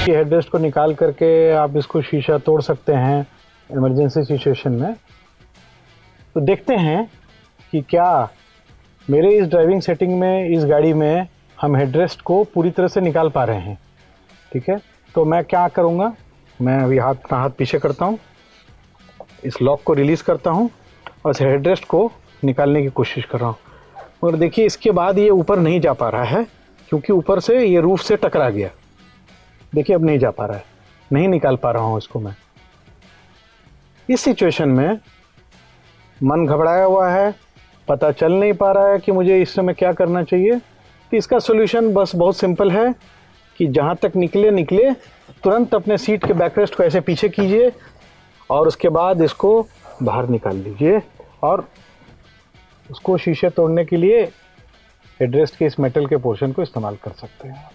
कि हेडरेस्ट को निकाल करके आप इसको शीशा तोड़ सकते हैं इमरजेंसी सिचुएशन में। तो देखते हैं कि क्या मेरे इस ड्राइविंग सेटिंग में, इस गाड़ी में हम हेडरेस्ट को पूरी तरह से निकाल पा रहे हैं। ठीक है, तो मैं क्या करूँगा, मैं अभी अपना हाथ पीछे करता हूँ, इस लॉक को रिलीज़ करता हूँ और इस हेडरेस्ट को निकालने की कोशिश कर रहा हूँ। और देखिए इसके बाद ये ऊपर नहीं जा पा रहा है क्योंकि ऊपर से ये रूफ से टकरा गया। देखिए अब नहीं जा पा रहा है, नहीं निकाल पा रहा हूँ इसको मैं। इस सिचुएशन में मन घबराया हुआ है, पता चल नहीं पा रहा है कि मुझे इस समय क्या करना चाहिए। तो इसका सोल्यूशन बस बहुत सिंपल है कि जहाँ तक निकले तुरंत अपने सीट के बैकरेस्ट को ऐसे पीछे कीजिए और उसके बाद इसको बाहर निकाल लीजिए और उसको शीशे तोड़ने के लिए हेडरेस्ट के इस मेटल के पोर्शन को इस्तेमाल कर सकते हैं।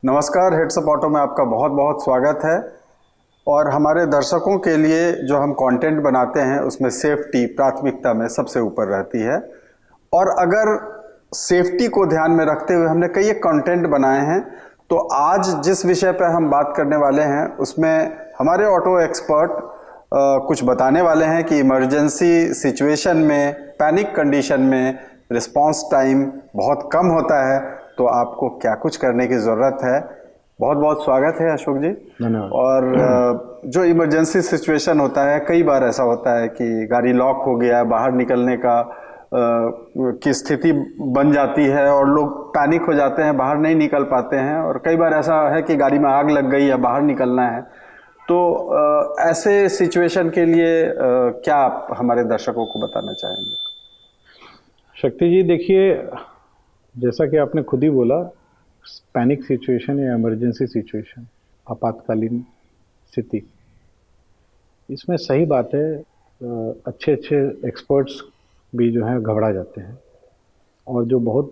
नमस्कार, हेड्स अप ऑटो में आपका बहुत बहुत स्वागत है। और हमारे दर्शकों के लिए जो हम कंटेंट बनाते हैं उसमें सेफ्टी प्राथमिकता में सबसे ऊपर रहती है। और अगर सेफ्टी को ध्यान में रखते हुए हमने कई कंटेंट बनाए हैं, तो आज जिस विषय पर हम बात करने वाले हैं उसमें हमारे ऑटो एक्सपर्ट कुछ बताने वाले हैं कि इमरजेंसी सिचुएशन में, पैनिक कंडीशन में रिस्पांस टाइम बहुत कम होता है, तो आपको क्या कुछ करने की ज़रूरत है। बहुत बहुत स्वागत है अशोक जी। धन्यवाद। और जो इमरजेंसी सिचुएशन होता है, कई बार ऐसा होता है कि गाड़ी लॉक हो गया, बाहर निकलने की स्थिति बन जाती है और लोग पैनिक हो जाते हैं, बाहर नहीं निकल पाते हैं। और कई बार ऐसा है कि गाड़ी में आग लग गई या बाहर निकलना है। तो ऐसे सिचुएशन के लिए क्या आप हमारे दर्शकों को बताना चाहेंगे? शक्ति जी, देखिए जैसा कि आपने खुद ही बोला, पैनिक सिचुएशन या इमरजेंसी सिचुएशन, आपातकालीन स्थिति, इसमें सही बात है अच्छे एक्सपर्ट्स भी जो हैं घबरा जाते हैं और जो बहुत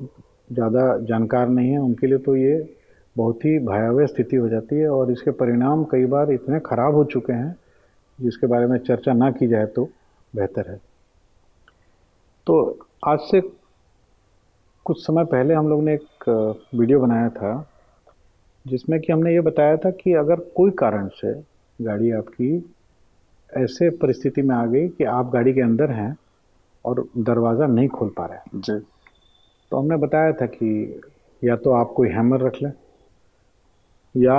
ज़्यादा जानकार नहीं है उनके लिए तो ये बहुत ही भयावह स्थिति हो जाती है और इसके परिणाम कई बार इतने ख़राब हो चुके हैं जिसके बारे में चर्चा ना की जाए तो बेहतर है। तो आज से कुछ समय पहले हम लोग ने एक वीडियो बनाया था जिसमें कि हमने ये बताया था कि अगर कोई कारण से गाड़ी आपकी ऐसे परिस्थिति में आ गई कि आप गाड़ी के अंदर हैं और दरवाज़ा नहीं खोल पा रहे हैं जी, तो हमने बताया था कि या तो आप कोई हैमर रख लें या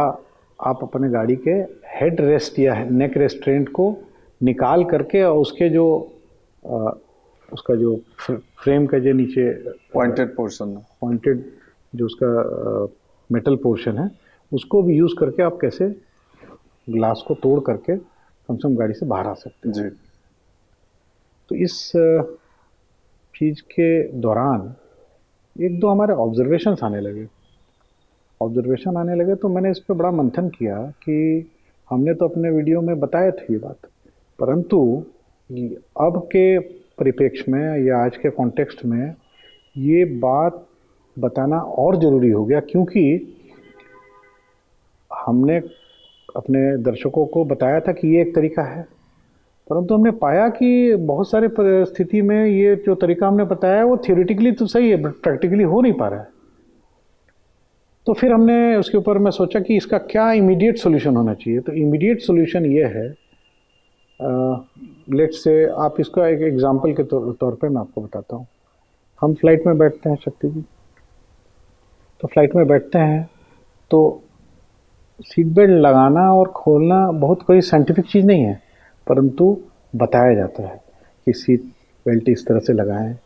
आप अपने गाड़ी के हेड रेस्ट या नेक रेस्ट्रेंट को निकाल करके और उसके जो उसका जो फ्रेम का जो नीचे पॉइंटेड जो उसका मेटल पोर्शन है उसको भी यूज़ करके आप कैसे ग्लास को तोड़ करके कम से कम गाड़ी से बाहर आ सकते हैं। जी। तो इस चीज़ के दौरान एक दो हमारे ऑब्जर्वेशंस आने लगे तो मैंने इस पर बड़ा मंथन किया कि हमने तो अपने वीडियो में बताया था ये बात, परंतु अब के परिप्रेक्ष्य में या आज के कॉन्टेक्स्ट में ये बात बताना और ज़रूरी हो गया, क्योंकि हमने अपने दर्शकों को बताया था कि ये एक तरीका है, परंतु हमने पाया कि बहुत सारे परिस्थिति में ये जो तरीका हमने बताया वो थियोरेटिकली तो सही है बट प्रैक्टिकली हो नहीं पा रहा है। तो फिर हमने उसके ऊपर मैं सोचा कि इसका क्या इमीडिएट सोल्यूशन होना चाहिए। तो इमीडिएट सोल्यूशन ये है, लेट्स से आप इसका एक एग्जांपल के तौर पे मैं आपको बताता हूँ। हम फ्लाइट में बैठते हैं शक्ति जी, तो फ्लाइट में बैठते हैं तो सीट बेल्ट लगाना और खोलना बहुत कोई साइंटिफिक चीज़ नहीं है, परंतु बताया जाता है कि सीट बेल्ट इस तरह से लगाएं,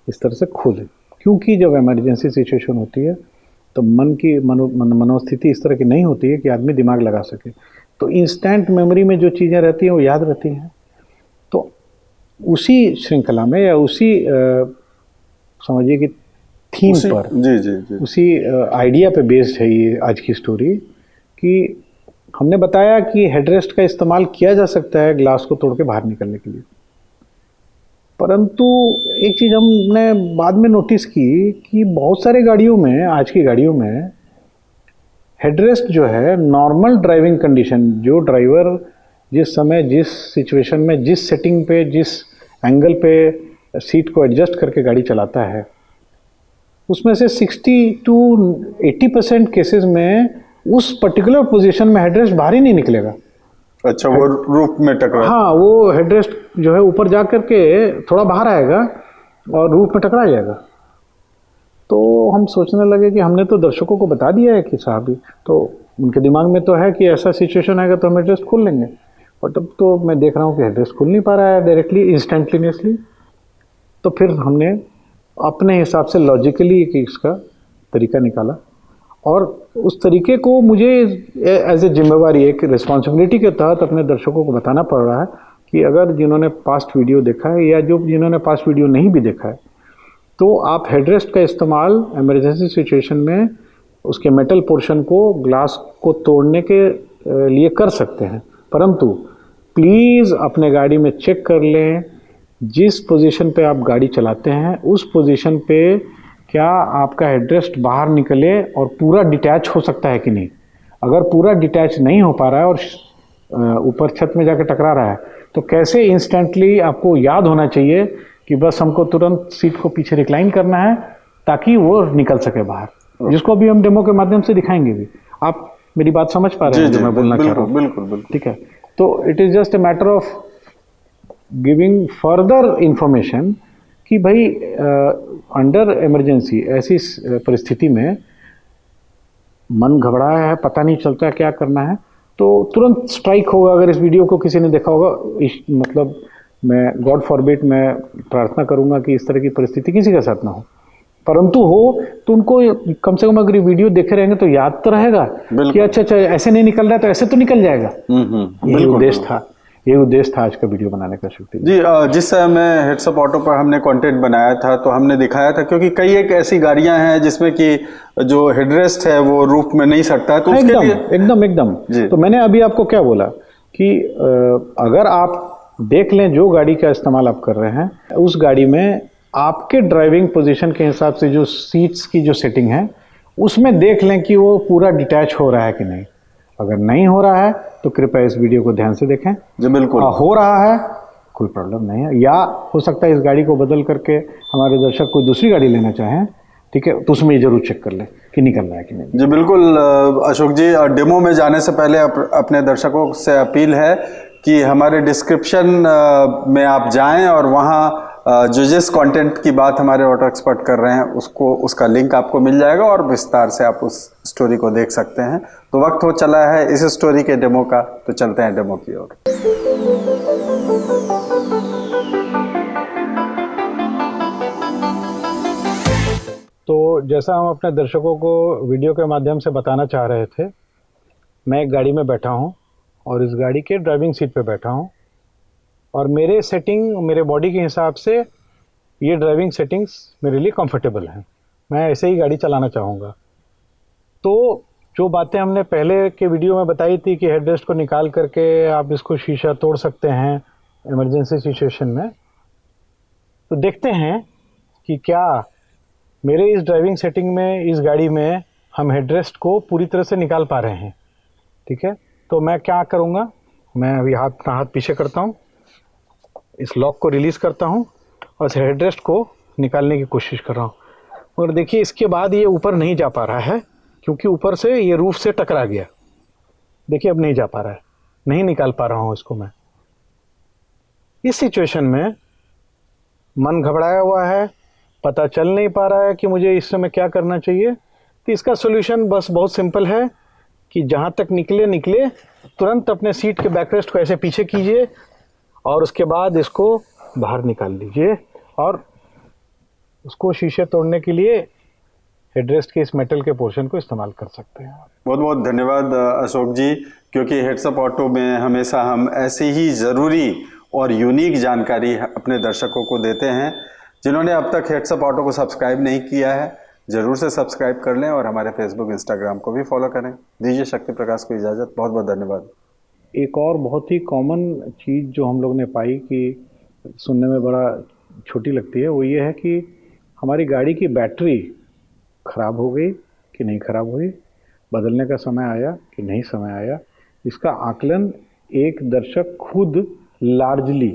इस तरह से खोलें, क्योंकि जब इमरजेंसी सिचुएशन होती है तो मन की मनोस्थिति इस तरह की नहीं होती है कि आदमी दिमाग लगा सके। तो इंस्टेंट मेमोरी में जो चीज़ें रहती हैं वो याद रहती हैं। तो उसी श्रृंखला में या उसी समझिए कि थीम पर, जी। उसी आइडिया पे बेस्ड है ये आज की स्टोरी, कि हमने बताया कि हेडरेस्ट का इस्तेमाल किया जा सकता है ग्लास को तोड़ के बाहर निकलने के लिए, परंतु एक चीज़ हमने बाद में नोटिस की कि बहुत सारे गाड़ियों में, आज की गाड़ियों में हेडरेस्ट जो है नॉर्मल ड्राइविंग कंडीशन, जो ड्राइवर जिस समय जिस सिचुएशन में जिस सेटिंग पे जिस एंगल पे सीट को एडजस्ट करके गाड़ी चलाता है उसमें से 60 to 80% केसेस में उस पर्टिकुलर पोजीशन में हेडरेस्ट बाहर ही नहीं निकलेगा। अच्छा, वो रूफ में टकरा, हाँ, वो हेडरेस्ट जो है ऊपर जा करके थोड़ा बाहर आएगा और रूफ में टकरा जाएगा। तो हम सोचने लगे कि हमने तो दर्शकों को बता दिया है कि साहब, तो उनके दिमाग में तो है कि ऐसा सिचुएशन आएगा तो हम हेडरेस्ट खोल लेंगे, बट अब तो मैं देख रहा हूँ कि हेडरेस्ट खुल नहीं पा रहा है डायरेक्टली इंस्टेंटलीनियसली। तो फिर हमने अपने हिसाब से लॉजिकली एक इसका तरीका निकाला, और उस तरीके को मुझे एज ए जिम्मेवारी, एक रिस्पॉन्सिबिलिटी के तहत अपने दर्शकों को बताना पड़ रहा है कि अगर जिन्होंने पास्ट वीडियो देखा है या जो जिन्होंने पास्ट वीडियो नहीं भी देखा है, तो आप हेडरेस्ट का इस्तेमाल इमरजेंसी सिचुएशन में उसके मेटल पोर्शन को, ग्लास को तोड़ने के लिए कर सकते हैं, परंतु प्लीज़ अपने गाड़ी में चेक कर लें जिस पोजीशन पे आप गाड़ी चलाते हैं उस पोजीशन पे क्या आपका हेडरेस्ट बाहर निकले और पूरा डिटैच हो सकता है कि नहीं। अगर पूरा डिटैच नहीं हो पा रहा है और ऊपर छत में जाकर टकरा रहा है, तो कैसे इंस्टेंटली आपको याद होना चाहिए कि बस हमको तुरंत सीट को पीछे रिक्लाइन करना है ताकि वो निकल सके बाहर, जिसको अभी हम डेमो के माध्यम से दिखाएंगे भी। आप मेरी बात समझ पा रहे हैं जो मैं बोलना चाह रहा हूँ? बिल्कुल। ठीक है, तो it is just a matter of giving further information कि भाई अंडर इमरजेंसी ऐसी परिस्थिति में मन घबराया है, पता नहीं चलता क्या करना है, तो तुरंत स्ट्राइक होगा। अगर इस वीडियो को किसी ने देखा होगा, मतलब मैं गॉड फॉरबिड, मैं प्रार्थना करूंगा कि इस तरह की परिस्थिति किसी के साथ ना हो, परंतु हो तो उनको कम से कम अगर ये वीडियो देखे रहेंगे तो याद तो रहेगा कि अच्छा ऐसे नहीं निकल रहा है तो ऐसे तो निकल जाएगा। ये उद्देश्य था, ये उद्देश्य था आज का वीडियो बनाने का। शुक्रिया जी। जिस समय हेड्स अप ऑटो पर हमने कंटेंट बनाया था तो हमने दिखाया था, क्योंकि कई एक ऐसी गाड़ियां हैं जिसमें कि जो हेडरेस्ट है वो रूफ में नहीं सकता है, तो उसके लिए एकदम तो मैंने अभी आपको क्या बोला कि अगर आप देख लें जो गाड़ी का इस्तेमाल आप कर रहे हैं, उस गाड़ी में आपके ड्राइविंग पोजीशन के हिसाब से जो सीट्स की जो सेटिंग है उसमें देख लें कि वो पूरा डिटैच हो रहा है कि नहीं। अगर नहीं हो रहा है तो कृपया इस वीडियो को ध्यान से देखें। जी बिल्कुल। हो रहा है, कोई प्रॉब्लम नहीं है, या हो सकता है इस गाड़ी को बदल करके हमारे दर्शक कोई दूसरी गाड़ी लेना चाहें, ठीक है, तो उसमें जरूर चेक कर लें कि निकल रहा है कि नहीं। जी बिल्कुल अशोक जी, डेमो में जाने से पहले अपने दर्शकों से अपील है कि हमारे डिस्क्रिप्शन में आप जाएं और वहाँ जो जिस कंटेंट की बात हमारे ऑटो एक्सपर्ट कर रहे हैं उसका लिंक आपको मिल जाएगा और विस्तार से आप उस स्टोरी को देख सकते हैं। तो वक्त हो चला है इस स्टोरी के डेमो का, तो चलते हैं डेमो की ओर। तो जैसा हम अपने दर्शकों को वीडियो के माध्यम से बताना चाह रहे थे, मैं एक गाड़ी में बैठा हूँ और इस गाड़ी के ड्राइविंग सीट पे बैठा हूँ, और मेरे सेटिंग, मेरे बॉडी के हिसाब से ये ड्राइविंग सेटिंग्स मेरे लिए कंफर्टेबल हैं। मैं ऐसे ही गाड़ी चलाना चाहूँगा। तो जो बातें हमने पहले के वीडियो में बताई थी कि हेडरेस्ट को निकाल करके आप इसको शीशा तोड़ सकते हैं इमरजेंसी सिचुएशन में, तो देखते हैं कि क्या मेरे इस ड्राइविंग सेटिंग में, इस गाड़ी में हम हेडरेस्ट को पूरी तरह से निकाल पा रहे हैं। ठीक है, तो मैं क्या करूँगा, मैं अभी हाथ पीछे करता हूँ, इस लॉक को रिलीज़ करता हूँ और इस हेडरेस्ट को निकालने की कोशिश कर रहा हूँ। और देखिए इसके बाद ये ऊपर नहीं जा पा रहा है क्योंकि ऊपर से ये रूफ से टकरा गया। देखिए अब नहीं जा पा रहा है, नहीं निकाल पा रहा हूँ इसको मैं। इस सिचुएशन में मन घबराया हुआ है, पता चल नहीं पा रहा है कि मुझे इस समय क्या करना चाहिए। तो इसका सोल्यूशन बस बहुत सिंपल है कि जहाँ तक निकले तुरंत अपने सीट के बैकरेस्ट को ऐसे पीछे कीजिए और उसके बाद इसको बाहर निकाल लीजिए और उसको शीशे तोड़ने के लिए हेडरेस्ट के इस मेटल के पोर्शन को इस्तेमाल कर सकते हैं। बहुत बहुत धन्यवाद अशोक जी, क्योंकि हेड्स अप ऑटो में हमेशा हम ऐसी ही ज़रूरी और यूनिक जानकारी अपने दर्शकों को देते हैं। जिन्होंने अब तक हेड्स अप ऑटो को सब्सक्राइब नहीं किया है, ज़रूर से सब्सक्राइब कर लें और हमारे फेसबुक, इंस्टाग्राम को भी फॉलो करें। दीजिए शक्ति प्रकाश को इजाज़त, बहुत बहुत धन्यवाद। एक और बहुत ही कॉमन चीज़ जो हम लोग ने पाई कि सुनने में बड़ा छोटी लगती है, वो ये है कि हमारी गाड़ी की बैटरी ख़राब हो गई कि नहीं ख़राब हुई, बदलने का समय आया कि नहीं समय आया। इसका आकलन एक दर्शक खुद लार्जली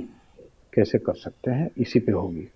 कैसे कर सकते हैं, इसी पे होगी।